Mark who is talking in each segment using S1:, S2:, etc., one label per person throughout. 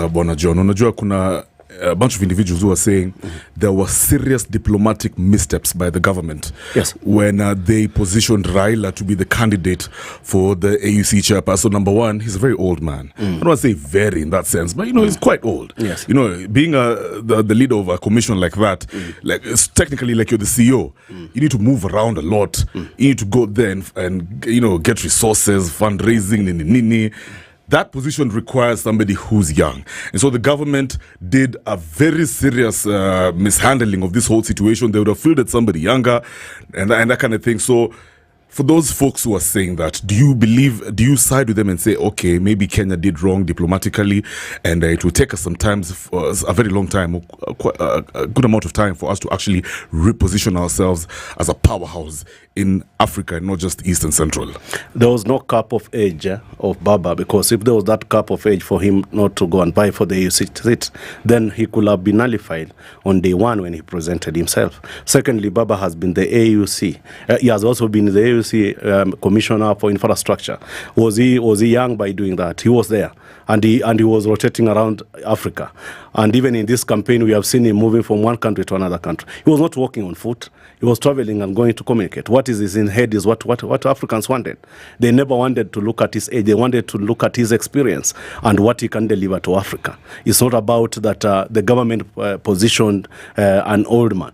S1: Bwana John, unajua kuna a bunch of individuals who are saying there were serious diplomatic missteps by the government when they positioned Raila to be the candidate for the AUC chairperson. So number one, he's a very old man. I don't want to say very in that sense, but he's quite old.
S2: Yes.
S1: Being the leader of a commission like that, like it's technically like you're the CEO. You need to move around a lot. You need to go there and get resources, fundraising, nini. That position requires somebody who's young. And so the government did a very serious mishandling of this whole situation. They would have fielded somebody younger and that kind of thing. So for those folks who are saying that, do you side with them and say, okay, maybe Kenya did wrong diplomatically and it will take us a very long time, a good amount of time for us to actually reposition ourselves as a powerhouse in Africa and not just East and Central?
S2: There was no cap of age of Baba, because if there was that cap of age for him not to go and buy for the AUC seat, then he could have been nullified on day one when he presented himself. Secondly, Baba has been the AUC. He has also been the AUC Commissioner for Infrastructure. Was he young by doing that? He was there. And he was rotating around Africa. And even in this campaign, we have seen him moving from one country to another country. He was not walking on foot. He was traveling and going to communicate. What is in his head is what Africans wanted. They never wanted to look at his age. They wanted to look at his experience and what he can deliver to Africa. It's not about that the government positioned an old man.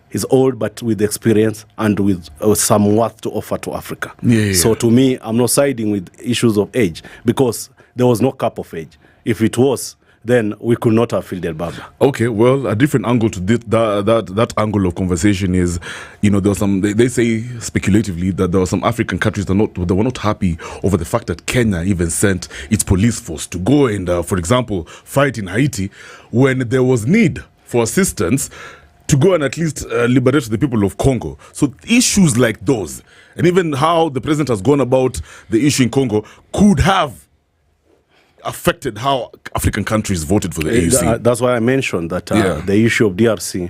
S2: He's old but with experience and with some worth to offer to Africa.
S1: Yeah.
S2: So to me, I'm not siding with issues of age, because there was no cap of age. If it was, then we could not have fielded Baba.
S1: Okay, well, a different angle to that angle of conversation is, there was some, they say speculatively that there were some African countries that were not happy over the fact that Kenya even sent its police force to go and, for example, fight in Haiti when there was need for assistance to go and at least liberate the people of Congo. So issues like those, and even how the president has gone about the issue in Congo, could have affected how African countries voted for the AUC.
S2: That's why I mentioned that the issue of DRC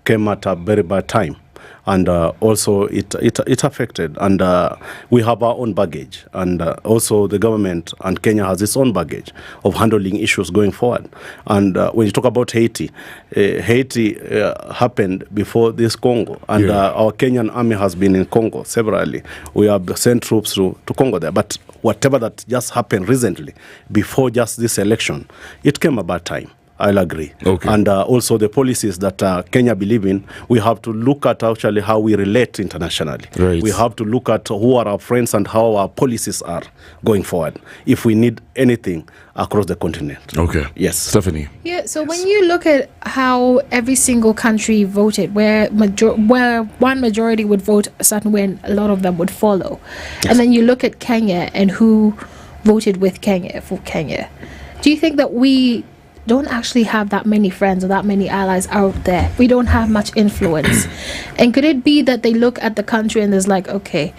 S2: came at a very bad time. And also it affected. And we have our own baggage. And also the government and Kenya has its own baggage of handling issues going forward. And when you talk about Haiti, Haiti happened before this Congo. And our Kenyan army has been in Congo severally. We have sent troops to Congo there. But whatever that just happened recently, before just this election, it came a bad time. I'll agree.
S1: Okay.
S2: And also the policies that Kenya believe in, we have to look at actually how we relate internationally.
S1: Right.
S2: We have to look at who are our friends and how our policies are going forward, if we need anything across the continent.
S1: Okay.
S2: Yes.
S1: Stephanie.
S3: Yeah, so when you look at how every single country voted, where one majority would vote a certain way and a lot of them would follow, and then you look at Kenya and who voted with Kenya, for Kenya, do you think that we don't actually have that many friends or that many allies out there? We don't have much influence. And could it be that they look at the country and there's like, okay,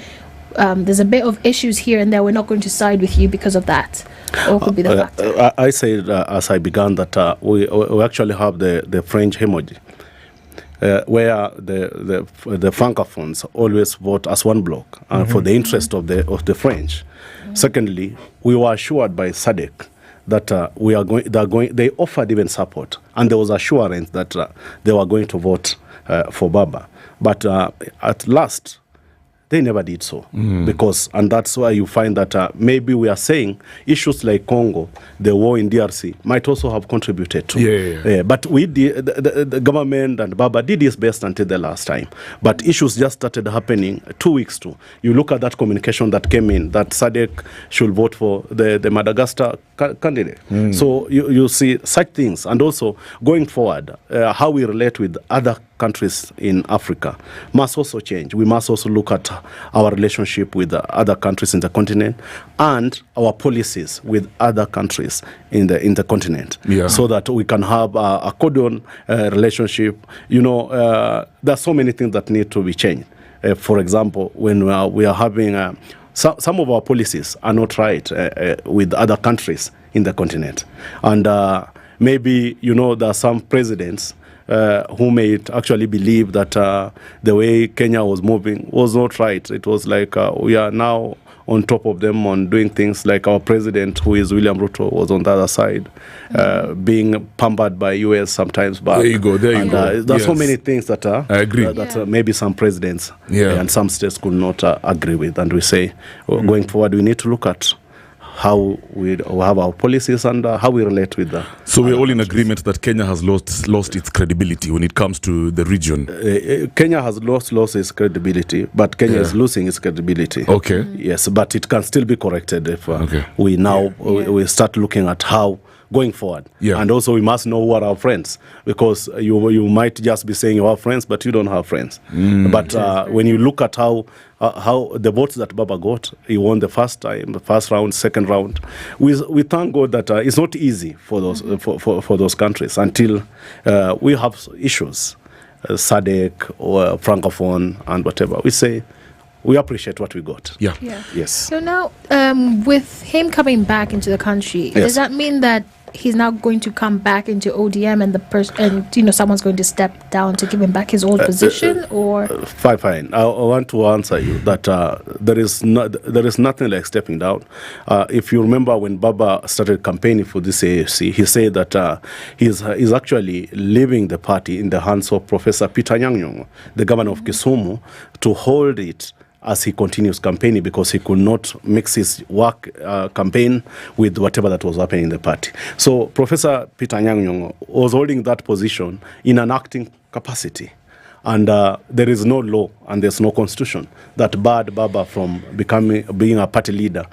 S3: there's a bit of issues here and there, we're not going to side with you because of that? Or could be the factor?
S2: I said as I began that we actually have the French emoji, where the francophones always vote as one bloc for the interest of the French. Secondly, we were assured by SADC that they offered even support, and there was assurance that they were going to vote for Baba. But at last, they never did so. And that's why you find that maybe we are saying issues like Congo, the war in DRC, might also have contributed to. But the government and Baba did his best until the last time. But issues just started happening 2 weeks too. You look at that communication that came in, that SADC should vote for the Madagascar candidate. So you see such things. And also, going forward, how we relate with other countries in Africa must also change. We must also look at our relationship with other countries in the continent and our policies with other countries in the continent, so that we can have a cordial relationship. There are so many things that need to be changed. For example, when we are having some of our policies are not right with other countries in the continent, and maybe there are some presidents who may actually believe that the way Kenya was moving was not right. It was like we are now on top of them on doing things like our president, who is William Ruto, was on the other side, being pampered by US sometimes back.
S1: There you go.
S2: There's so many things that are
S1: I agree.
S2: that maybe some presidents and some states could not agree with. And we say, going forward, we need to look at how we have our policies and how we relate with them.
S1: So we're all in agreement that Kenya has lost its credibility when it comes to the region.
S2: Kenya has lost its credibility, but Kenya is losing its credibility.
S1: Okay.
S2: Yes, but it can still be corrected if we now we start looking at how going forward.
S1: Yeah.
S2: And also we must know who are our friends, because you might just be saying you have friends, but you don't have friends. But when you look at how the votes that Baba got, he won the first time, the first round, second round. We thank God that it's not easy for those for those countries until we have issues, SADC or Francophone and whatever. We say we appreciate what we got.
S3: Yeah.
S2: Yes.
S3: So now, with him coming back into the country, does that mean that he's now going to come back into ODM and someone's going to step down to give him back his old position, or?
S2: Fine. I want to answer you that there is nothing like stepping down. If you remember when Baba started campaigning for this AUC, he said that he's actually leaving the party in the hands of Professor Peter Nyang'nyong, the governor of Kisumu, to hold it as he continues campaigning, because he could not mix his work campaign with whatever that was happening in the party. So Professor Peter Nyang'nyong was holding that position in an acting capacity. And there is no law and there's no constitution that barred Baba from being a party leader,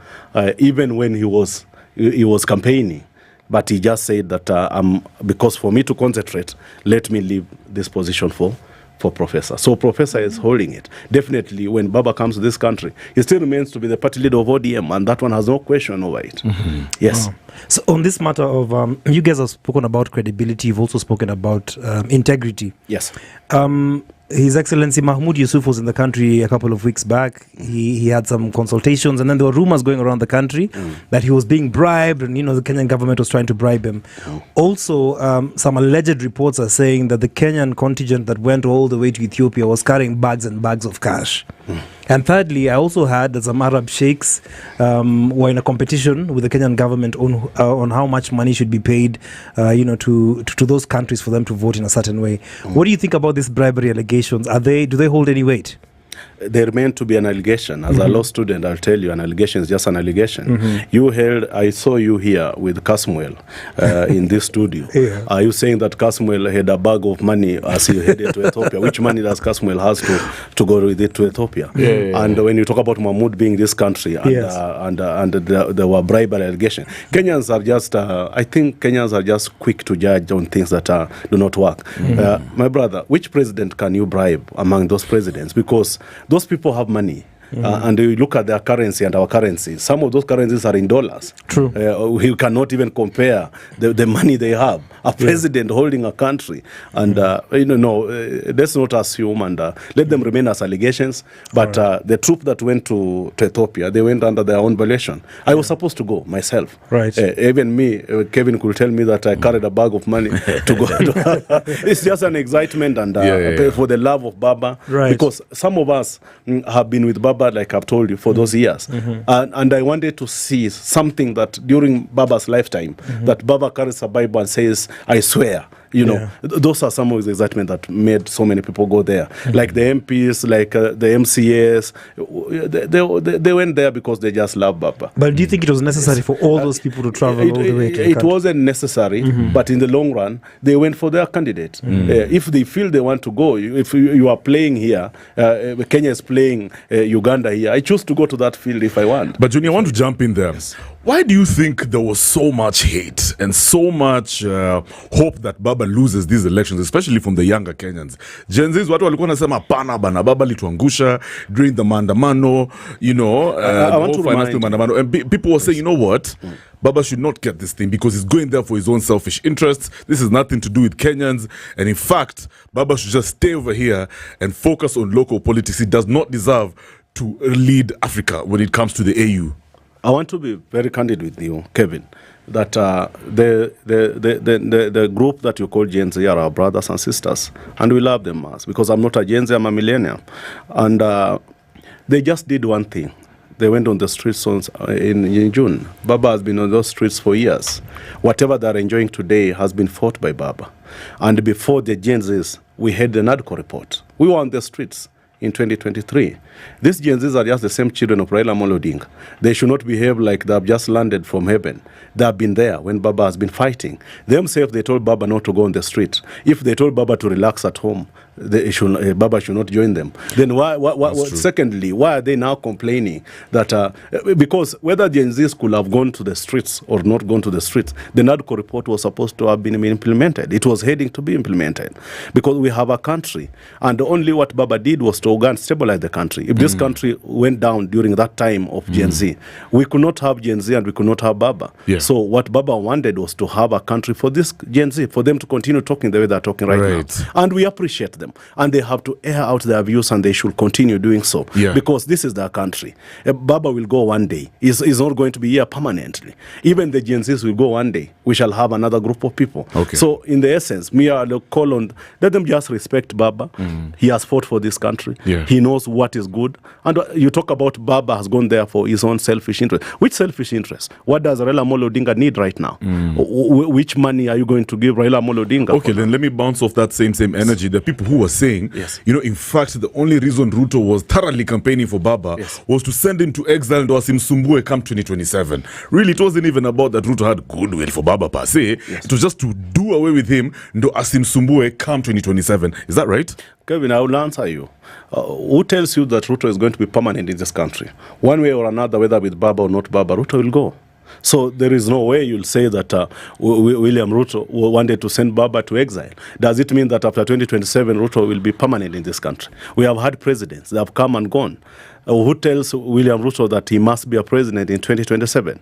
S2: even when he was campaigning. But he just said that because for me to concentrate, let me leave this position for Professor. So Professor is holding it. Definitely, when Baba comes to this country, he still remains to be the party leader of ODM, and that one has no question over it. Yes.
S4: Wow. So on this matter of, you guys have spoken about credibility, you've also spoken about integrity.
S2: Yes.
S4: His Excellency Mahmoud Yusuf was in the country a couple of weeks back. He had some consultations, and then there were rumors going around the country that he was being bribed, and the Kenyan government was trying to bribe him. Also, some alleged reports are saying that the Kenyan contingent that went all the way to Ethiopia was carrying bags and bags of cash. And thirdly, I also heard that some Arab sheikhs were in a competition with the Kenyan government on how much money should be paid, to those countries for them to vote in a certain way. What do you think about these bribery allegations? Do they hold any weight?
S2: They're meant to be an allegation. As a law student, I'll tell you, an allegation is just an allegation. I saw you here with Kasmuel in this studio. Are you saying that Kasmuel had a bag of money as he headed to Ethiopia? Which money does Kasmuel has to go with it to Ethiopia? And when you talk about Mahmoud being this country and there were bribery allegations, Kenyans are just, I think Kenyans are just quick to judge on things that do not work. My brother, which president can you bribe among those presidents? Because those people have money. And you look at their currency and our currency. Some of those currencies are in dollars.
S4: True.
S2: We cannot even compare the money they have. A president holding a country. And, let's not assume and let them remain as allegations. But the troop that went to Ethiopia, they went under their own violation. I was supposed to go myself.
S4: Right.
S2: Even me, Kevin could tell me that I carried a bag of money to go. It's just an excitement and for the love of Baba.
S4: Right.
S2: Because some of us have been with Baba, like I've told you, for those years. And I wanted to see something that during Baba's lifetime, that Baba carries a Bible and says, I swear. Those are some of the excitement that made so many people go there. Like the MPs, like the MCAs, they went there because they just love Baba.
S4: But do you think it was necessary for all those people to travel all the way to the
S2: It
S4: country?
S2: wasn't necessary, but in the long run, they went for their candidate. If they feel they want to go, if you are playing here, Kenya is playing Uganda here, I choose to go to that field if I want.
S1: But Junior, I want to jump in there. Why do you think there was so much hate and so much hope that Baba loses these elections, especially from the younger Kenyans? Gen Zs, watu walikuwa nasema pana bana, Baba lituangusha during the maandamano,
S2: I want to remind
S1: maandamano. And people were saying, you know what? Baba should not get this thing because he's going there for his own selfish interests. This has nothing to do with Kenyans. And in fact, Baba should just stay over here and focus on local politics. He does not deserve to lead Africa when it comes to the AU.
S2: I want to be very candid with you, Kevin, that the group that you call Gen Z are our brothers and sisters, and we love them as, because I'm not a Gen Z, I'm a millennial. And they just did one thing. They went on the streets in June. Baba has been on those streets for years. Whatever they're enjoying today has been fought by Baba. And before the Gen Zs, we had the NADCO report. We were on the streets in 2023. These Gen Zs are just the same children of Raila Amolo Odinga. They should not behave like they have just landed from heaven. They have been there when Baba has been fighting. Themselves, they told Baba not to go on the street. If they told Baba to relax at home, Baba should not join them. Then secondly, why are they now complaining that, because whether Gen Zs could have gone to the streets or not gone to the streets, the NADCO report was supposed to have been implemented. It was heading to be implemented because we have a country, and only what Baba did was to organize, stabilize the country. If this country went down during that time of Gen Z, we could not have Gen Z and we could not have Baba. Yeah. So what Baba wanted was to have a country for this Gen Z, for them to continue talking the way they're talking right now. And we appreciate them. And they have to air out their views, and they should continue doing so. Yeah. Because this is their country. Baba will go one day. He's not going to be here permanently. Even the Gen Zs will go one day. We shall have another group of people. Okay. So in the essence, me are the call on, let them just respect Baba. He has fought for this country. Yeah. He knows what is good. And you talk about Baba has gone there for his own selfish interest. Which selfish interest? What does Raila Amolo Odinga need right now? Which money are you going to give Raila Amolo Odinga?
S1: Okay, then let me bounce off that same energy. The people who were saying, in fact, the only reason Ruto was thoroughly campaigning for Baba was to send him to exile and asimsumbue come 2027. Really, it wasn't even about that Ruto had goodwill for Baba per se. It was just to do away with him and asimsumbue come 2027. Is that right?
S2: Kevin, I will answer you. Who tells you that Ruto is going to be permanent in this country? One way or another, whether with Baba or not Baba, Ruto will go. So there is no way you'll say that William Ruto wanted to send Baba to exile. Does it mean that after 2027, Ruto will be permanent in this country? We have had presidents that have come and gone. Who tells William Ruto that he must be a president in 2027?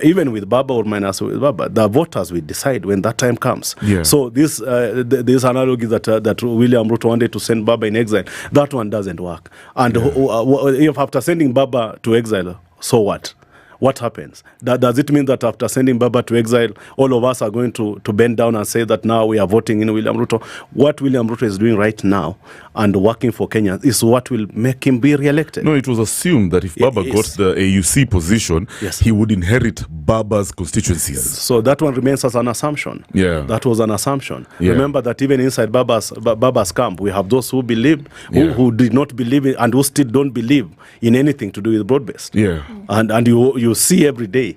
S2: Even with Baba or minus with Baba, the voters will decide when that time comes. Yeah. So this analogy that William Ruto wanted to send Baba in exile, that one doesn't work. And if after sending Baba to exile, so what? What happens? Does it mean that after sending Baba to exile, all of us are going to bend down and say that now we are voting in William Ruto? What William Ruto is doing right now and working for Kenya is what will make him be re-elected.
S1: No, it was assumed that if Baba got the AUC position, he would inherit Baba's constituencies.
S2: So that one remains as an assumption. Yeah. That was an assumption. Yeah. Remember that even inside Baba's camp, we have those who believed, who did not believe in, and who still don't believe in anything to do with broad-based. Yeah. And you see every day.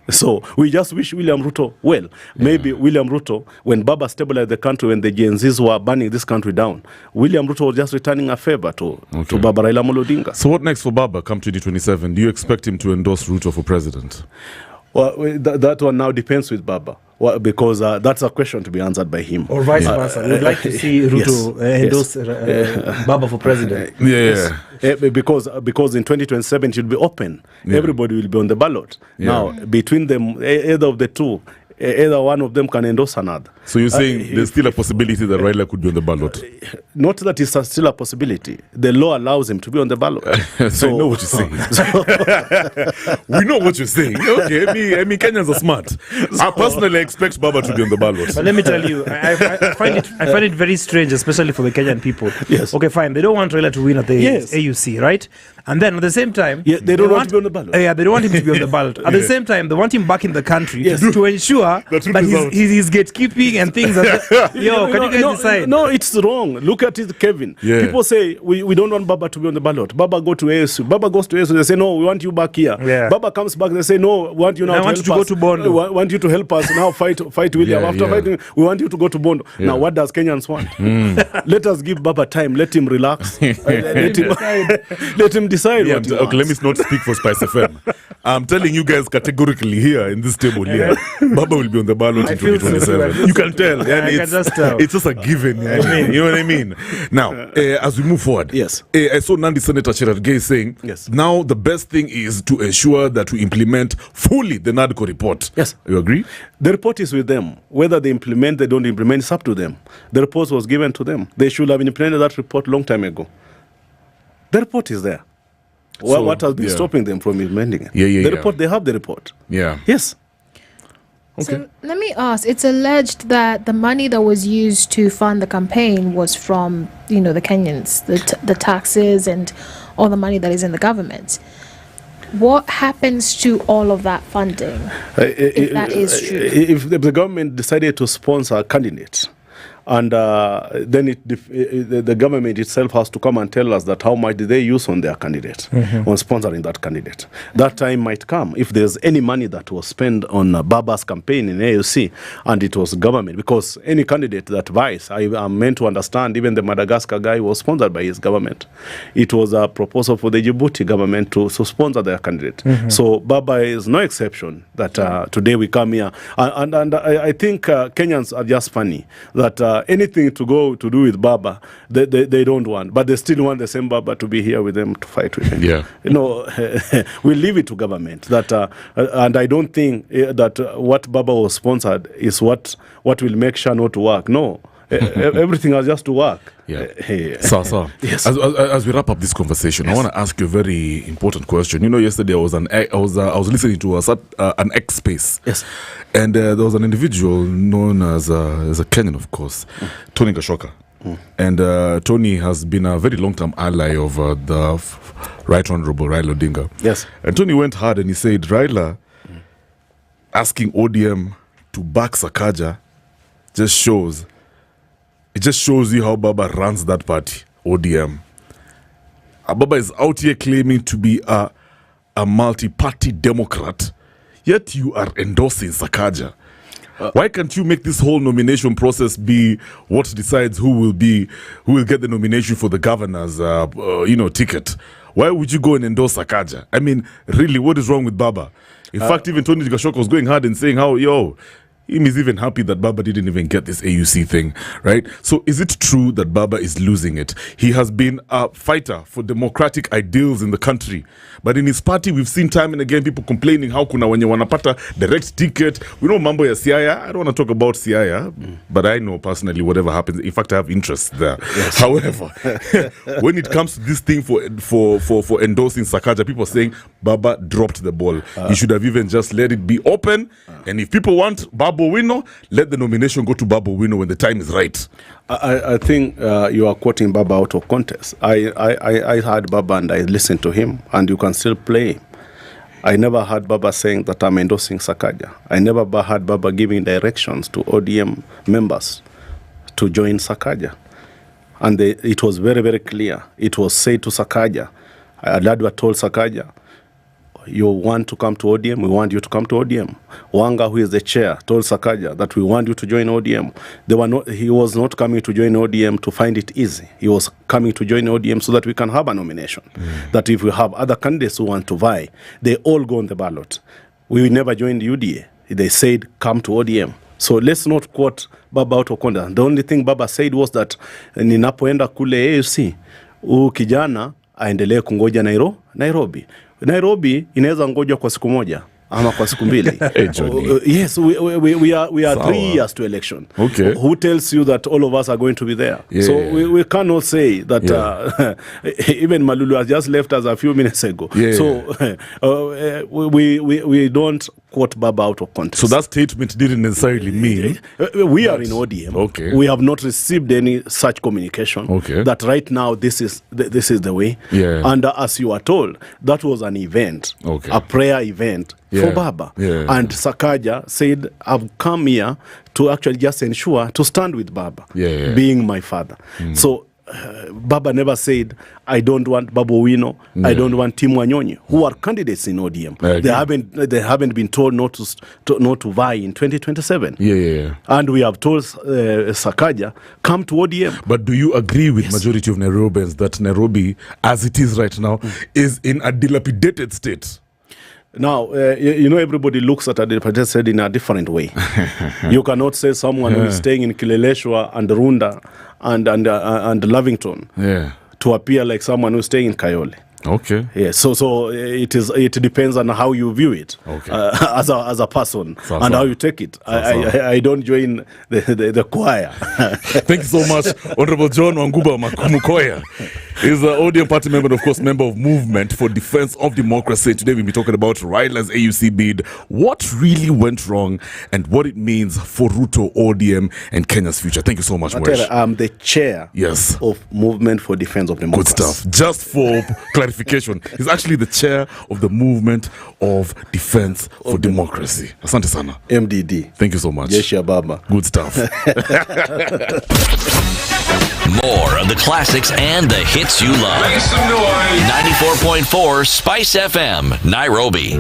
S2: So we just wish William Ruto well. Maybe William Ruto, when Baba stabilized the country, when the Gen Zs were burning this country down, William Ruto was just returning a favor to Baba Raila Amolo Odinga.
S1: So what next for Baba come 2027? Do you expect him to endorse Ruto for president?
S2: Well, that one now depends with Baba. Well, because that's a question to be answered by him.
S4: Or vice versa. We'd like to see Ruto endorse Baba for president.
S2: Because in 2027 it should be open. Everybody will be on the ballot. Now, between them, either of the two, either one of them can endorse another.
S1: So you're saying there's still a possibility that Raila could be on the ballot?
S2: Not that it's still a possibility. The law allows him to be on the ballot.
S1: So I know what you're saying. We know what you're saying. Okay, I mean Kenyans are smart. I personally expect Baba to be on the ballot.
S4: But let me tell you, I find it very strange, especially for the Kenyan people. Yes. Okay, fine. They don't want Raila to win at the AUC, right? And then at the same time,
S2: they don't want to be on the ballot.
S4: They don't want him to be on the ballot. At the same time, they want him back in the country to ensure that he's gatekeeping and things. Can you guys decide?
S2: No, it's wrong. Look at it, Kevin. Yeah. People say we don't want Baba to be on the ballot. Baba go to ASU. Baba goes to ASU. They say no, we want you back here. Yeah. Baba comes back. They say no, we want you now to help us.
S4: Go to Bondo.
S2: We want you to help us now fight William. After fighting, we want you to go to Bondo. Now, what does Kenyans want? Let us give Baba time. Let him relax. Let him decide. What he wants.
S1: Let me not speak for SpiceFM. I'm telling you guys categorically here in this table here, Baba will be on the ballot in 2027. You can tell. It's just a given. You know what I mean? Now, as we move forward, I saw Nandi Senator Cherargei saying, now the best thing is to ensure that we implement fully the NADCO report.
S2: Yes.
S1: You agree?
S2: The report is with them. Whether they implement, they don't implement, it's up to them. The report was given to them. They should have implemented that report long time ago. The report is there. So, what has been stopping them from implementing it? The report, they have the report.
S1: Yeah.
S2: Yes.
S3: Okay. So let me ask, it's alleged that the money that was used to fund the campaign was from, the Kenyans, the taxes and all the money that is in the government. What happens to all of that funding, if that is true?
S2: If the government decided to sponsor a candidate, and then the government itself has to come and tell us that how much did they use on their candidate, on sponsoring that candidate. That time might come if there's any money that was spent on Baba's campaign in AUC and it was government, because any candidate that vies, I'm meant to understand, even the Madagascar guy was sponsored by his government. It was a proposal for the Djibouti government to sponsor their candidate. So Baba is no exception that today we come here. And I think Kenyans are just funny that anything to do with Baba, they don't want, but they still want the same Baba to be here with them to fight with him.
S1: Yeah.
S2: We leave it to government. That and I don't think that what Baba was sponsored is what will make sure not to work. No. Everything has just to work.
S1: Yeah.
S2: So, yes.
S1: As we wrap up this conversation, I want to ask you a very important question. Yesterday I was listening to an X space.
S2: Yes.
S1: And there was an individual known as a Kenyan, of course, Tony Gashoka. And Tony has been a very long-term ally of the Right Honorable Raila Odinga.
S2: Yes.
S1: And Tony went hard and he said, Raila asking ODM to back Sakaja just shows you how Baba runs that party, ODM. Baba is out here claiming to be a multi-party Democrat, yet you are endorsing Sakaja. Why can't you make this whole nomination process be what decides who will get the nomination for the governor's ticket? Why would you go and endorse Sakaja? I mean, really, what is wrong with Baba? In fact, even Tony Gashoka was going hard and saying how, him is even happy that Baba didn't even get this AUC thing, right? So is it true that Baba is losing it? He has been a fighter for democratic ideals in the country. But in his party, we've seen time and again people complaining how kuna wenye wanapata direct ticket. We know mambo ya Siaya. I don't want to talk about Siaya, but I know personally whatever happens. In fact, I have interest there. Yes. However, when it comes to this thing for endorsing Sakaja, people are saying Baba dropped the ball. He should have even just let it be open. And if people want Babu Wino, let the nomination go to Babu Wino when the time is right.
S2: I think you are quoting Baba out of context. I heard Baba and I listened to him, and you can still play. I never heard Baba saying that I'm endorsing Sakaja. I never heard Baba giving directions to ODM members to join Sakaja. And it was very, very clear. It was said to Sakaja. Adadwa told Sakaja, you want to come to ODM, we want you to come to ODM. Wanga, who is the chair, told Sakaja that we want you to join ODM. He was not coming to join ODM to find it easy. He was coming to join ODM so that we can have a nomination. That if we have other candidates who want to vie, they all go on the ballot. We never joined UDA. They said, come to ODM. So let's not quote Baba out of context. The only thing Baba said was that ninapoenda kule AUC, kijana aendelee kungoja Nairobi. Nairobi inaweza ngoja kwa siku moja ama kwa siku mbili. Yes, we are 3 years to election.
S1: Okay.
S2: Who tells you that all of us are going to be there?
S1: Yeah.
S2: So we cannot say that even Malulu has just left us a few minutes ago.
S1: Yeah.
S2: So we don't quote Baba out of context.
S1: So that statement didn't necessarily mean
S2: we are in ODM.
S1: Okay.
S2: We have not received any such communication.
S1: Okay.
S2: That right now this is the way.
S1: Yeah.
S2: And as you are told, that was an event, a prayer event for Baba.
S1: Yeah.
S2: And Sakaja said, I've come here to actually just ensure to stand with Baba, being my father. So Baba never said, I don't want Babu Wino, I don't want Tim Wanyonyi, who are candidates in ODM. They haven't been told not to vie in 2027.
S1: Yeah.
S2: And we have told Sakaja, come to ODM.
S1: But do you agree with majority of Nairobians that Nairobi, as it is right now, is in a dilapidated state?
S2: Now, everybody looks at a dilapidated state in a different way. You cannot say someone who is staying in Kileleshwa and Runda and Lavington to appear like someone who's staying in Kayole.
S1: Okay.
S2: Yeah. So it depends on how you view it as a person and how you take it. I don't join the choir.
S1: Thank you so much, Honorable John Wanguba Mukoya. He's an ODM party member and, of course, member of Movement for Defense of Democracy. Today we'll be talking about Raila's AUC bid, what really went wrong, and what it means for Ruto, ODM, and Kenya's future. Thank you so much, Moesh.
S2: I'm the chair of Movement for Defense of Democracy.
S1: Good stuff. Just for clarification, he's actually the chair of the Movement of Defense for Democracy. Asante sana.
S2: MDD.
S1: Thank you so much.
S2: Yeshia Baba.
S1: Good stuff.
S5: More of the classics and the hits you love.
S6: Make some noise.
S5: 94.4 Spice FM, Nairobi.